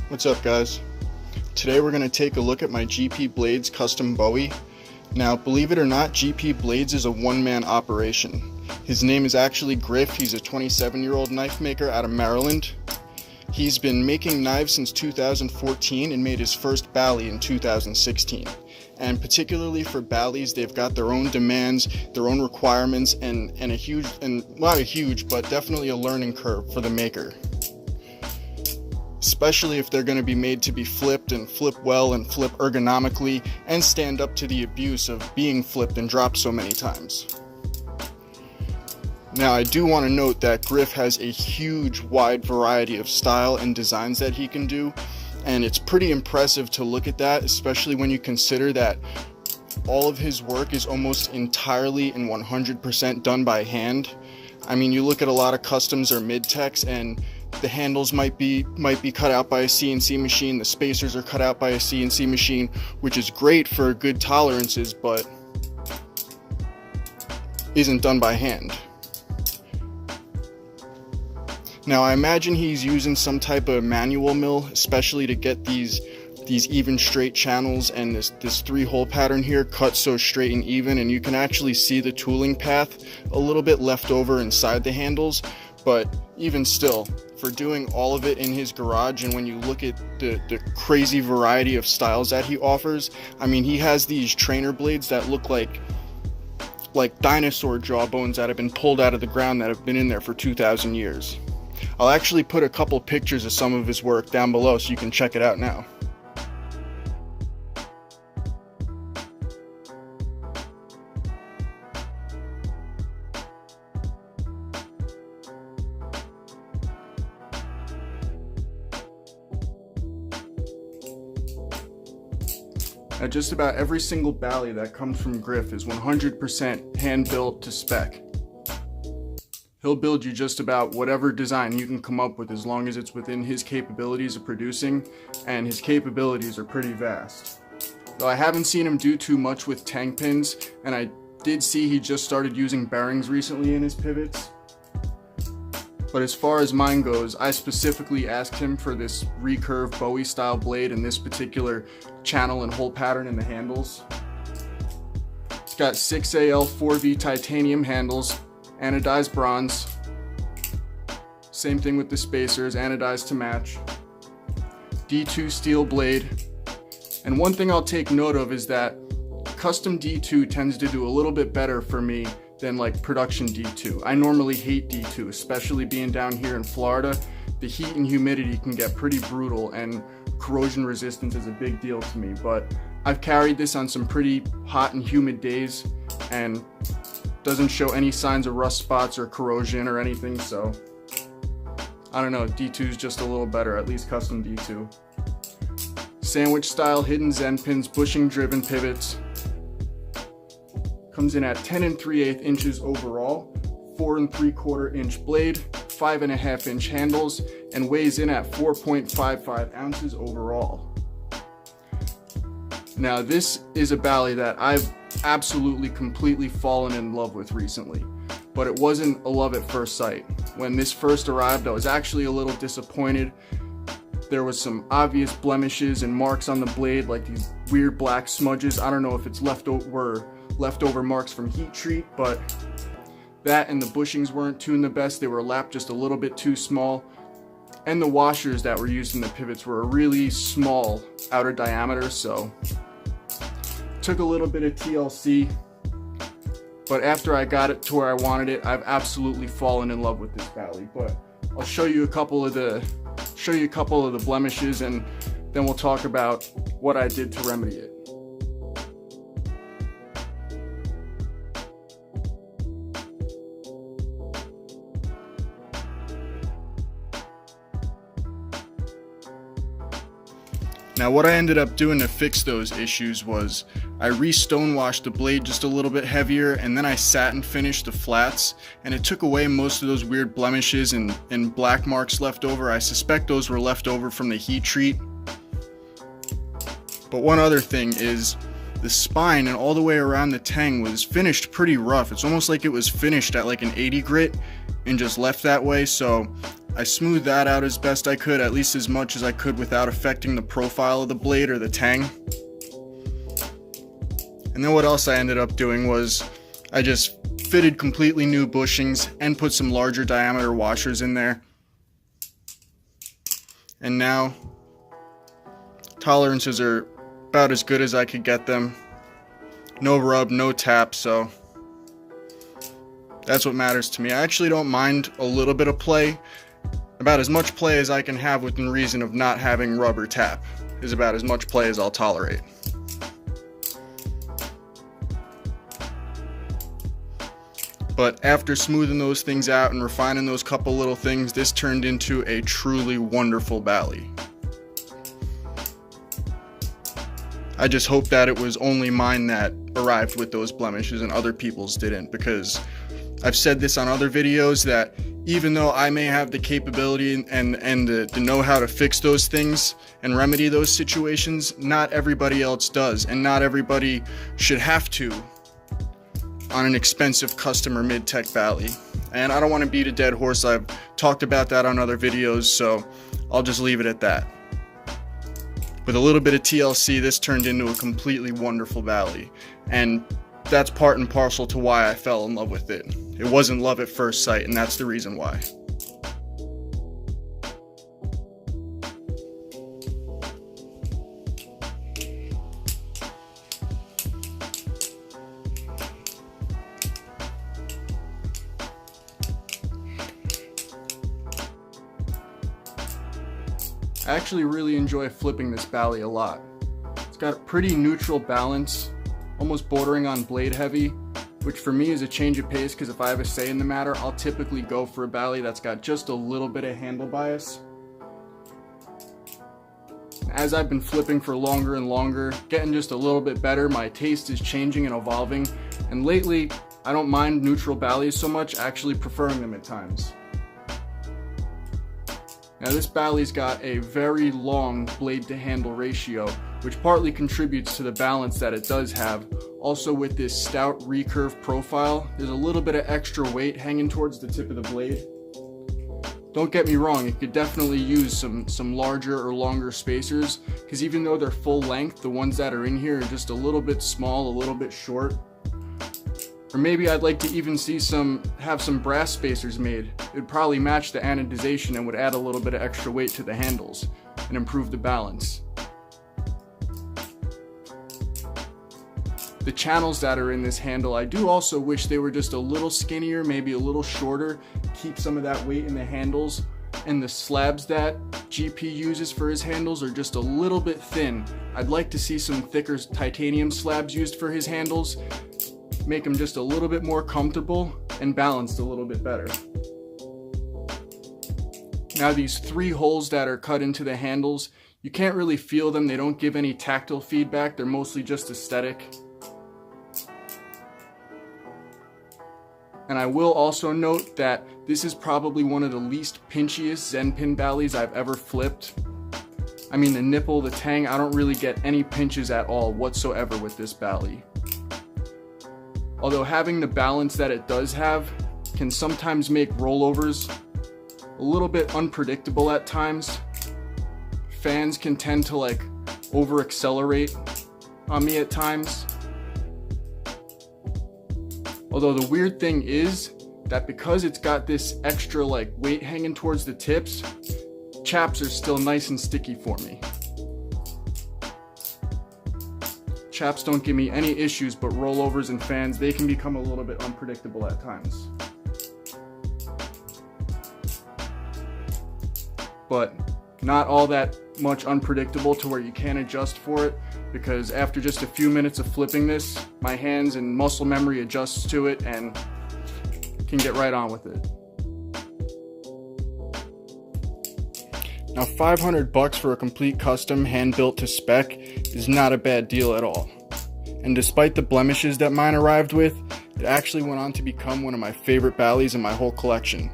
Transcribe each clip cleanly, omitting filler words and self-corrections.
What's up, guys? Today we're going to take a look at my GP Blades custom Bowie. Now, believe it or not, GP Blades is a one-man operation. His name is actually Griff. He's a 27-year-old knife maker out of Maryland. He's been making knives since 2014 and made his first Bally in 2016. And particularly for Ballies, they've got their own demands, their own requirements, and not a huge, but definitely a learning curve for the maker. Especially if they're going to be made to be flipped and flip well and flip ergonomically and stand up to the abuse of being flipped and dropped so many times. Now, I do want to note that Griff has a huge wide variety of style and designs that he can do, and it's pretty impressive to look at that, especially when you consider that all of his work is almost entirely and 100% done by hand. I mean, you look at a lot of customs or mid-techs and the handles might be cut out by a CNC machine, the spacers are cut out by a CNC machine, which is great for good tolerances, but isn't done by hand. Now, I imagine he's using some type of manual mill, especially to get these even straight channels and this 3-hole pattern here cut so straight and even, and you can actually see the tooling path a little bit left over inside the handles. But even still, for doing all of it in his garage, and when you look at the crazy variety of styles that he offers, I mean, he has these trainer blades that look like dinosaur jawbones that have been pulled out of the ground that have been in there for 2,000 years. I'll actually put a couple pictures of some of his work down below so you can check it out now. Now, just about every single Bally that comes from Griff is 100% hand-built to spec. He'll build you just about whatever design you can come up with as long as it's within his capabilities of producing, and his capabilities are pretty vast. Though I haven't seen him do too much with tank pins, and I did see he just started using bearings recently in his pivots. But as far as mine goes, I specifically asked him for this recurve Bowie style blade and this particular channel and hole pattern in the handles. It's got 6AL 4V titanium handles, anodized bronze. Same thing with the spacers, anodized to match. D2 steel blade. And one thing I'll take note of is that custom D2 tends to do a little bit better for me than like production D2. I normally hate D2, especially being down here in Florida. The heat and humidity can get pretty brutal, and corrosion resistance is a big deal to me, but I've carried this on some pretty hot and humid days and doesn't show any signs of rust spots or corrosion or anything, so I don't know, D2 is just a little better, at least custom D2. Sandwich style hidden Zen pins, bushing driven pivots. Comes in at 10 3/8 inches overall, 4 3/4 inch blade, 5.5 inch handles, and weighs in at 4.55 ounces overall. Now, this is a Bally that I've absolutely completely fallen in love with recently, but it wasn't a love at first sight. When this first arrived, I was actually a little disappointed. There was some obvious blemishes and marks on the blade, like these weird black smudges. I don't know if it's leftover marks from heat treat, but that and the bushings weren't tuned the best. They were lapped just a little bit too small, and the washers that were used in the pivots were a really small outer diameter, so took a little bit of TLC, but after I got it to where I wanted it, I've absolutely fallen in love with this Bally. But I'll show you a couple of the blemishes, and then we'll talk about what I did to remedy it. Now, what I ended up doing to fix those issues was I re-stonewashed the blade just a little bit heavier, and then I satin finished the flats, and it took away most of those weird blemishes and black marks left over. I suspect those were left over from the heat treat. But one other thing is the spine and all the way around the tang was finished pretty rough. It's almost like it was finished at like an 80 grit and just left that way, so I smoothed that out as best I could, at least as much as I could without affecting the profile of the blade or the tang. And then what else I ended up doing was I just fitted completely new bushings and put some larger diameter washers in there. And now tolerances are about as good as I could get them. No rub, no tap, so that's what matters to me. I actually don't mind a little bit of play. About as much play as I can have within reason of not having rub or tap is about as much play as I'll tolerate. But after smoothing those things out and refining those couple little things, this turned into a truly wonderful Bally. I just hope that it was only mine that arrived with those blemishes and other people's didn't, because I've said this on other videos that even though I may have the capability and the know-how to fix those things and remedy those situations, not everybody else does, and not everybody should have to on an expensive custom or mid-tech Bally. And I don't want to beat a dead horse. I've talked about that on other videos, so I'll just leave it at that. With a little bit of TLC, this turned into a completely wonderful Bally, and that's part and parcel to why I fell in love with it. It wasn't love at first sight, and that's the reason why. I actually really enjoy flipping this Bally a lot. It's got a pretty neutral balance, almost bordering on blade heavy, which for me is a change of pace, because if I have a say in the matter, I'll typically go for a Bally that's got just a little bit of handle bias. As I've been flipping for longer and longer, getting just a little bit better, my taste is changing and evolving, and lately I don't mind neutral Ballies so much, actually preferring them at times. Now this Bally's got a very long blade to handle ratio, which partly contributes to the balance that it does have. Also with this stout recurve profile, there's a little bit of extra weight hanging towards the tip of the blade. Don't get me wrong, you could definitely use some larger or longer spacers, because even though they're full length, the ones that are in here are just a little bit small, a little bit short. Or maybe I'd like to even see have some brass spacers made. It would probably match the anodization and would add a little bit of extra weight to the handles and improve the balance. The channels that are in this handle, I do also wish they were just a little skinnier, maybe a little shorter, keep some of that weight in the handles. And the slabs that GP uses for his handles are just a little bit thin. I'd like to see some thicker titanium slabs used for his handles. Make them just a little bit more comfortable and balanced a little bit better. Now these 3 holes that are cut into the handles, you can't really feel them. They don't give any tactile feedback. They're mostly just aesthetic. And I will also note that this is probably one of the least pinchiest Zen pin Ballies I've ever flipped. I mean, the nipple, the tang, I don't really get any pinches at all whatsoever with this Bally. Although having the balance that it does have can sometimes make rollovers a little bit unpredictable at times. Fans can tend to like over accelerate on me at times. Although the weird thing is that because it's got this extra like weight hanging towards the tips, chaps are still nice and sticky for me. Chaps don't give me any issues, but rollovers and fans, they can become a little bit unpredictable at times. But not all that much unpredictable to where you can't adjust for it, because after just a few minutes of flipping this, my hands and muscle memory adjusts to it and can get right on with it. Now $500 for a complete custom hand-built to spec is not a bad deal at all. And despite the blemishes that mine arrived with, it actually went on to become one of my favorite Ballies in my whole collection.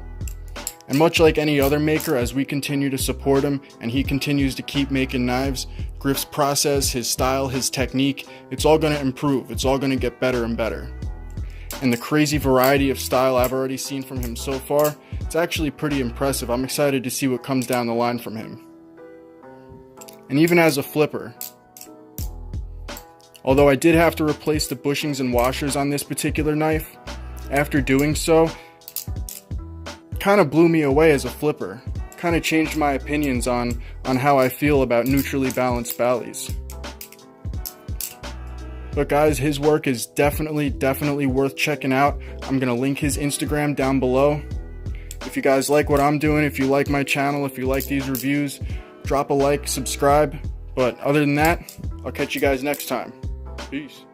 And much like any other maker, as we continue to support him and he continues to keep making knives, Griff's process, his style, his technique, it's all going to improve. It's all going to get better and better. and the crazy variety of style I've already seen from him so far, it's actually pretty impressive. I'm excited to see what comes down the line from him. And even as a flipper, although I did have to replace the bushings and washers on this particular knife, after doing so, kind of blew me away as a flipper. Kind of changed my opinions on how I feel about neutrally balanced ballies. But guys, his work is definitely worth checking out. I'm going to link his Instagram down below. If you guys like what I'm doing, if you like my channel, if you like these reviews, drop a like, subscribe. But other than that, I'll catch you guys next time. Peace.